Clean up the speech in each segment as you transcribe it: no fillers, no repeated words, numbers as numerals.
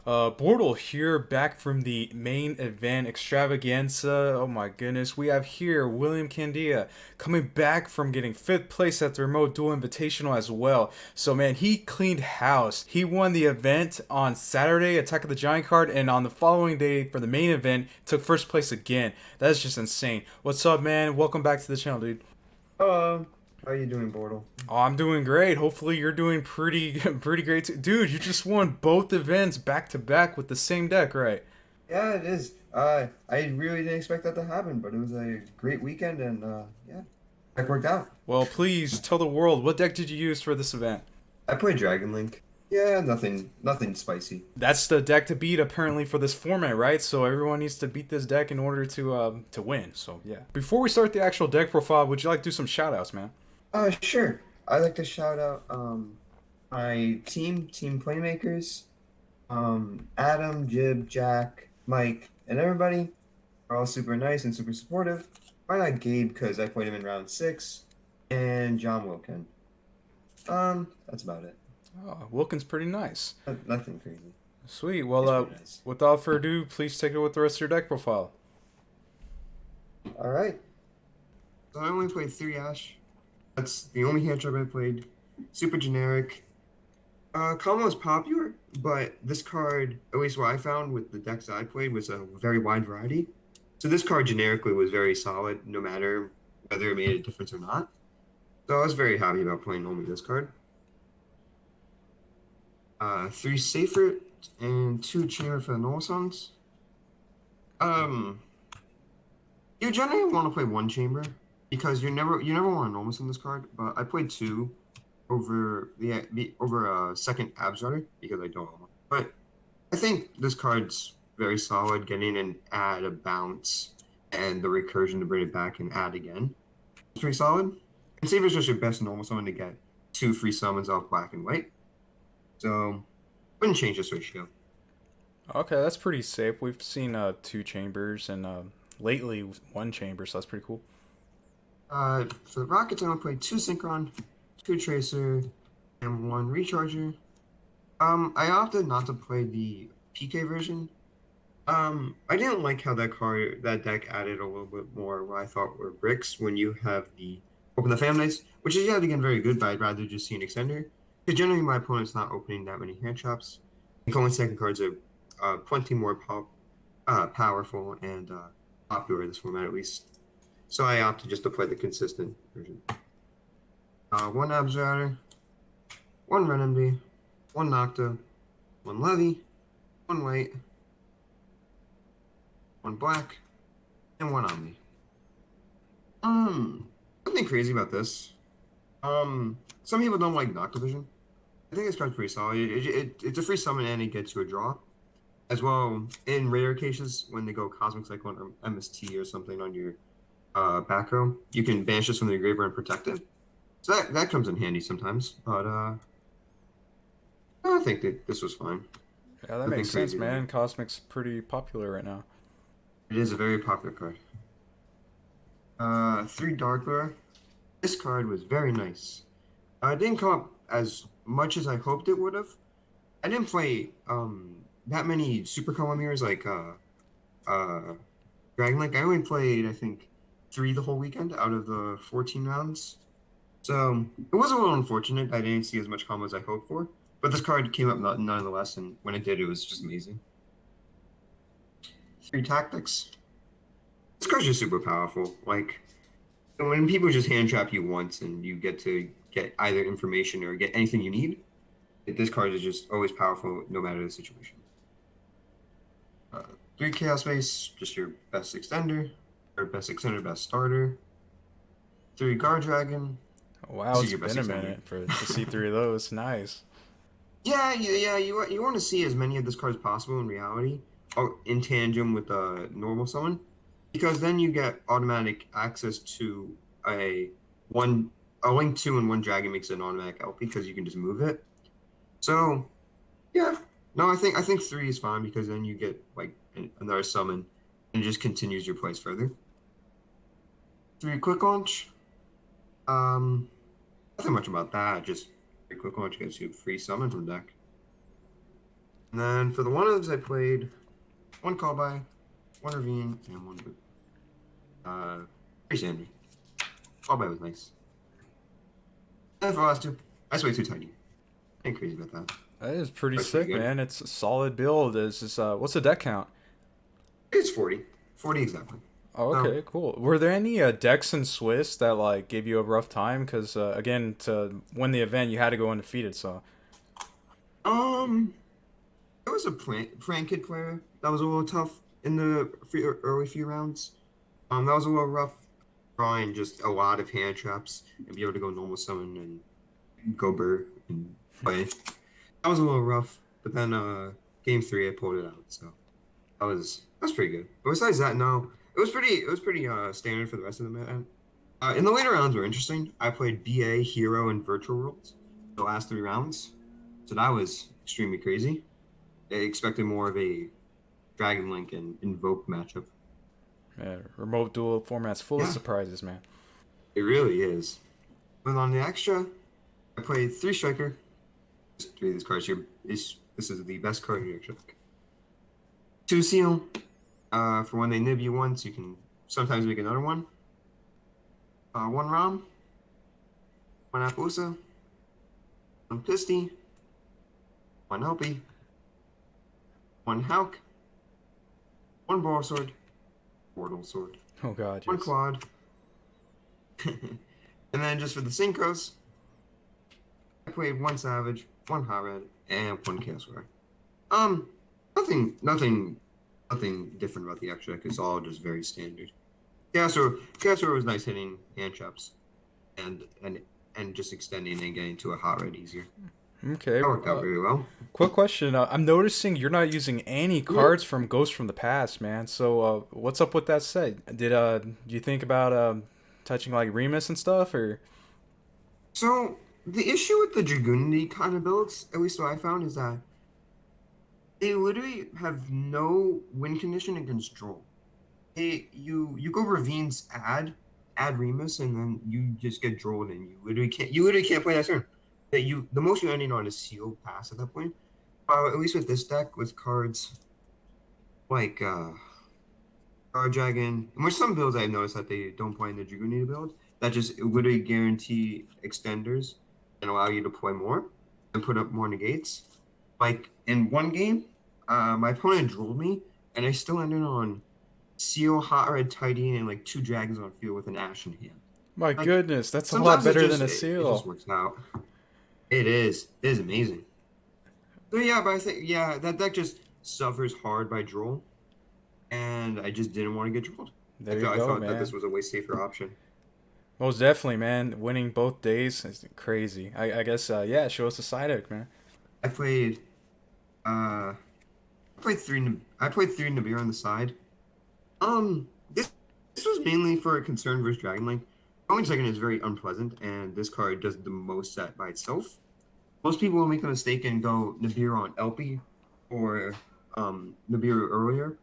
BORTLE here, back from the main event, Extravaganza. Oh my goodness, we have here William Candia coming back from getting 5th place at the Remote Duel Invitational as well. So man, he cleaned house. He won the event on Saturday, Attack of the Giant card, and on the following day for the main event, took 1st place again. That is just insane. What's up, man? Welcome back to the channel, dude. Hello. How you doing, Bortle? Oh, I'm doing great. Hopefully, you're doing pretty pretty great too. Dude, you just won both events back to back with the same deck, right? Yeah, it is. I really didn't expect that to happen, but it was a great weekend, and yeah, it worked out. Well, please tell the world, what deck did you use for this event? I played Dragon Link. Yeah, nothing spicy. That's the deck to beat apparently for this format, right? So everyone needs to beat this deck in order to win. So yeah. Before we start the actual deck profile, would you like to do some shout outs, man? Sure. I'd like to shout out my Team Playmakers, Adam, Jib, Jack, Mike, and everybody are all super nice and super supportive. Why not Gabe, because I played him in round 6, and John Wilkin. That's about it. Oh, Wilkins pretty nice. Nothing crazy. Sweet. Well, It's pretty nice. without further ado, please take it with the rest of your deck profile. All right. So I only played 3 Ash. That's the only hand trap I played. Super generic. Combo is popular, but this card, at least what I found with the decks that I played, was a very wide variety. So this card generically was very solid, no matter whether it made a difference or not. So I was very happy about playing only this card. 3 Safer and 2 Chamber for the normal songs. You generally want to play 1 Chamber because you never want to normal on this card. But I played 2 over over a second Abs Runner because I don't. But I think this card's very solid, getting an add, a bounce, and the recursion to bring it back and add again. It's pretty solid. And Saver's just your best normal summon to get 2 free summons off black and white. So wouldn't change this ratio. Okay, that's pretty safe. We've seen 2 chambers and lately 1 chamber, so that's pretty cool. For the Rockets, I'm gonna play 2 Synchron, 2 Tracer, and 1 Recharger. I opted not to play the PK version. I didn't like how that deck added a little bit more what I thought were bricks when you have the Open the Famines, which is yet again very good, but I'd rather just see an extender. Because generally my opponent's not opening that many hand traps. And going second cards are plenty more powerful and popular in this format at least. So I opted just to play the consistent version. 1 Abstratter, 1 Renamdy, 1 Nocta, 1 Levy, 1 White, 1 Black, and 1 Omni. Nothing crazy about this. Some people don't like Nocta Vision. I think this card's pretty solid. It's a free summon and it gets you a draw. As well, in rare cases, when they go Cosmic Cyclone or MST or something on your back row, you can banish this from the graveyard and protect it. So that comes in handy sometimes. But I think that this was fine. Yeah, that makes sense, man. Cosmic's pretty popular right now. It is a very popular card. 3 Dark Lure. This card was very nice. It didn't come up as much as I hoped it would have. I didn't play that many super color mirrors like Dragon Link. I only played, I think, 3 the whole weekend out of the 14 rounds. So it was a little unfortunate. I didn't see as much combo as I hoped for. But this card came up nonetheless, and when it did, it was just amazing. 3 Tactics. This card's just super powerful. Like, when people just hand trap you once and you get to get either information or get anything you need, this card is just always powerful no matter the situation. 3 Chaos Base, just your best extender, or best extender, best starter. 3 Guard Dragon. Wow, it's been a minute to see 3 of those. Nice. Yeah. You want to see as many of this card as possible in reality, in tandem with a normal summon, because then you get automatic access to a Link 2 and 1 Dragon makes it an automatic LP because you can just move it. So, yeah. No, I think 3 is fine because then you get like another summon and it just continues your plays further. 3 Quick Launch. Nothing much about that. Just 3 Quick Launch gets you a free summon from deck. And then for the one-ofs, I played one call by, one ravine, and one boot. Pretty standard. Call by was nice. And for the last two, I just way too tiny. Ain't crazy about that. That is pretty That's pretty sick, good. man. It's a solid build. Is this, what's the deck count? It's 40. 40 exactly. Oh, So, okay, cool. Were there any decks in Swiss that like gave you a rough time? Because again, to win the event, you had to go undefeated. So, um, there was a prank kid player that was a little tough in the early few rounds. That was a little rough. Drawing just a lot of hand traps and be able to go normal summon and go burr and play. That was a little rough, but then game three I pulled it out, so that was pretty good. But besides that, no, it was pretty standard for the rest of the event. In the later rounds were interesting. I played BA, Hero, and Virtual Worlds the last three rounds, so that was extremely crazy. I expected more of a Dragon Link and Invoke matchup. man, remote duel format's full of Yeah, surprises, man. it really is. But on the extra, I played three striker. Just three of these cards here. This is the best card in your extra deck. Two seal. For when they nib you once, you can sometimes make another one. One Rom, one Apusa, one Pisty, one Helpy, one Hauk, one Ball Sword, BORTLE Sword, Oh God, one yes. Quad, and then just for the synchros, I played one Savage, one Hot Red, and one Chaos Warrior. Um, nothing different about the extra deck. It's all just very standard. Chaos Warrior was nice hitting hand traps, and just extending and getting to a Hot Red easier. Okay. That worked out very well. Quick question. I'm noticing you're not using any cards from Ghost from the Past, man. So, what's up with that set? Do you think about touching like Remus and stuff, or? So the issue with the Dragoonity kind of builds, at least what I found, is that they literally have no win condition against Droll. You go Ravines add Remus and then you just get Drolled and you literally can't play that turn. The most you're ending on is Seal Pass at that point. At least with this deck with cards like Guard Dragon, and with some builds I've noticed that they don't play in the Dragoonity build that just literally guarantee extenders and allow you to play more and put up more negates. Like in one game, my opponent drooled me and I still ended on Seal, Hot Red, Tidy, and like two dragons on field with an Ash in hand. My Like goodness, that's a lot sometimes better than a it just seal. works out. It is. It is amazing. So yeah, but I think that deck just suffers hard by drool, and I just didn't want to get drooled. There you I go, thought that this man. was a way safer option. Most definitely, man. Winning both days is crazy. I guess, yeah, show us the side deck, man. I played I played three Nibiru on the side. This was mainly for a concern versus Dragon Link. Going second is very unpleasant, and this card does the most set by itself. Most people will make the mistake and go Nibiru on LP or Nibiru earlier.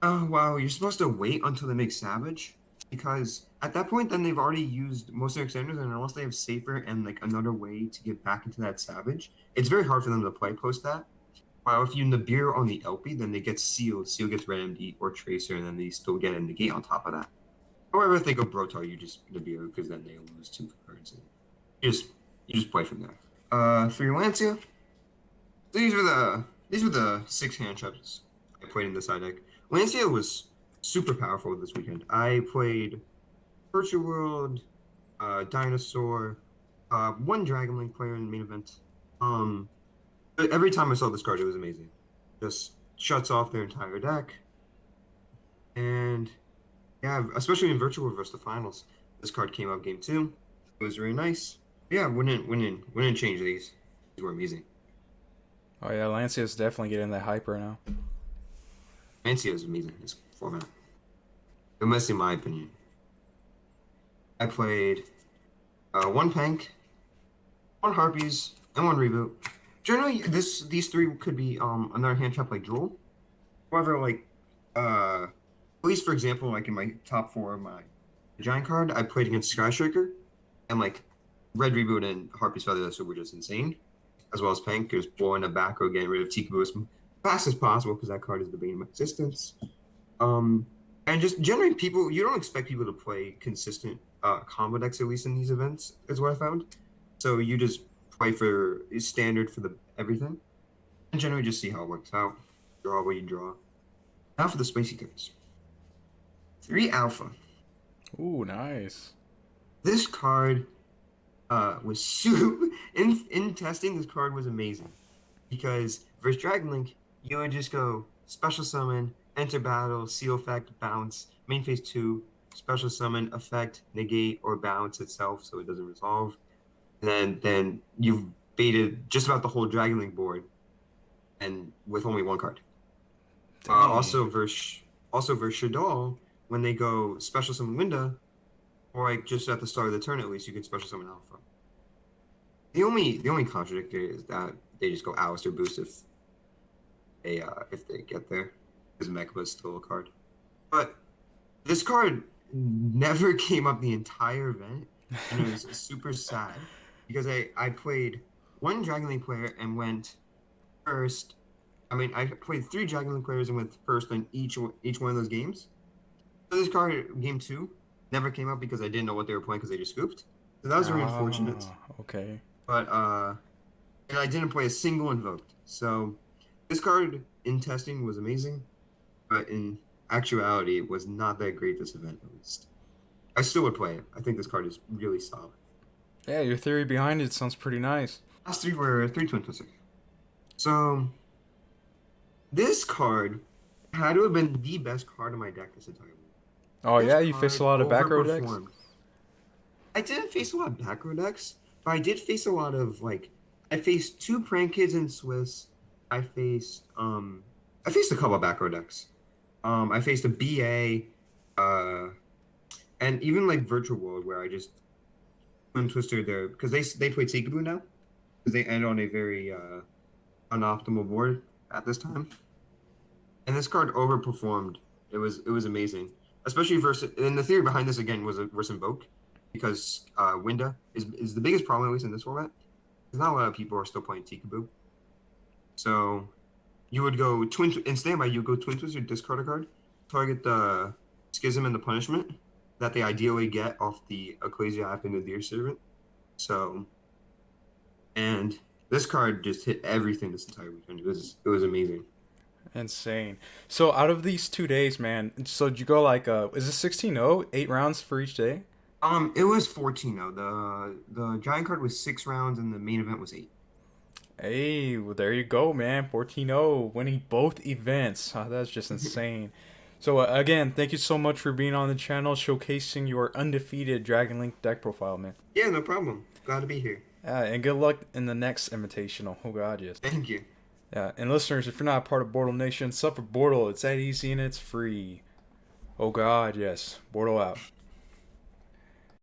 Wow, you're supposed to wait until they make Savage because at that point, then they've already used most of their extenders, and unless they have safer and like another way to get back into that Savage, it's very hard for them to play post that. While if you Nibiru on the LP, then they get sealed. Seal gets Red MD or Tracer, and then they still get a negate on top of that. However, if they go Brotar, you just Nibiru because then they lose two cards. And you just play from there. Three Lancia. These were the six hand traps I played in the side deck. Lancia was super powerful this weekend. I played Virtual World, Dinosaur, one Dragon Link player in the main event. Every time I saw this card, it was amazing. Just shuts off their entire deck, and yeah, especially in Virtual World versus the finals, this card came out game two. It was really nice. Yeah, wouldn't change these. These were amazing. Oh yeah, Lancia's definitely getting that hype right now. Lancia is amazing in this format. The best in my opinion. I played one Pank, one Harpies, and one Reboot. Generally, these three could be another hand trap like Drool. However, like at least for example, like in my top four of my giant card, I played against Sky Striker, and like Red Reboot and Harpy's Feather, so were just insane. as well as pink. Just blowing the back row, getting rid of Tikaboo as fast as possible because that card is the bane of my existence. And just generally, you don't expect people to play consistent combo decks, at least in these events, is what I found. So you just play for standard for the everything, and generally just see how it works out. Draw what you draw. Now for the spicy cards. 3 alpha. Ooh, nice. This card was super in testing. This card was amazing because versus Dragon Link, you would just go special summon, enter battle, seal effect, bounce, main phase 2, special summon, effect, negate, or bounce itself so it doesn't resolve. And then you've baited just about the whole Dragon Link board, and with only 1 card. Also versus Shaddoll, when they go special summon Winda, or like just at the start of the turn at least, you can special summon Alpha. The only contradictory is that they just go Alistair boost if they get there, because Mechba is still a card. But this card never came up the entire event, and it was super sad because I played 1 Dragon Link player and went first. I played 3 Dragon Link players and went first in each one of those games. So this card, game 2, never came up because I didn't know what they were playing because they just scooped. So that was very unfortunate. Okay. But and I didn't play a single invoked. So this card in testing was amazing, but in actuality, it was not that great this event at least. I still would play it. I think this card is really solid. Yeah, your theory behind it sounds pretty nice. Last 3 were 3 Twin Twister. So this card had to have been the best card in my deck this entire week. Oh This yeah, you faced a lot of back row decks? overperformed. I didn't face a lot of back row decks, but I did face a lot of I faced 2 Prank Kids in Swiss. I faced a couple of back row decks. I faced a BA, and even like Virtual World where I just Twin Twister there because they played Seekaboo now because they end on a very unoptimal board at this time. And this card overperformed. It was amazing, especially versus. And the theory behind this again was versus Invoke, because Winda is the biggest problem at least in this format. Because not a lot of people are still playing Tikaboo. So you would go in standby. You would go Twin Twister, discard a card, target the Schism and the Punishment that they ideally get off the Ecclesiarch and the Deer Servant. So, and this card just hit everything this entire weekend. It was amazing. Insane. So out of these 2 days, man, so did you go like is it 16-0, 8 rounds for each day? It was 14-0. The giant card was 6 rounds and the main event was 8. Hey, well, there you go, man. 14-0, winning both events. Oh, that's just insane. So again, thank you so much for being on the channel, showcasing your undefeated Dragon Link deck profile, man. Yeah, no problem. Glad to be here. And good luck in the next invitational. Oh God, yes. Thank you. Yeah, and listeners, if you're not part of BORTLE Nation, sub for BORTLE. It's that easy and it's free. Oh God, yes. BORTLE out.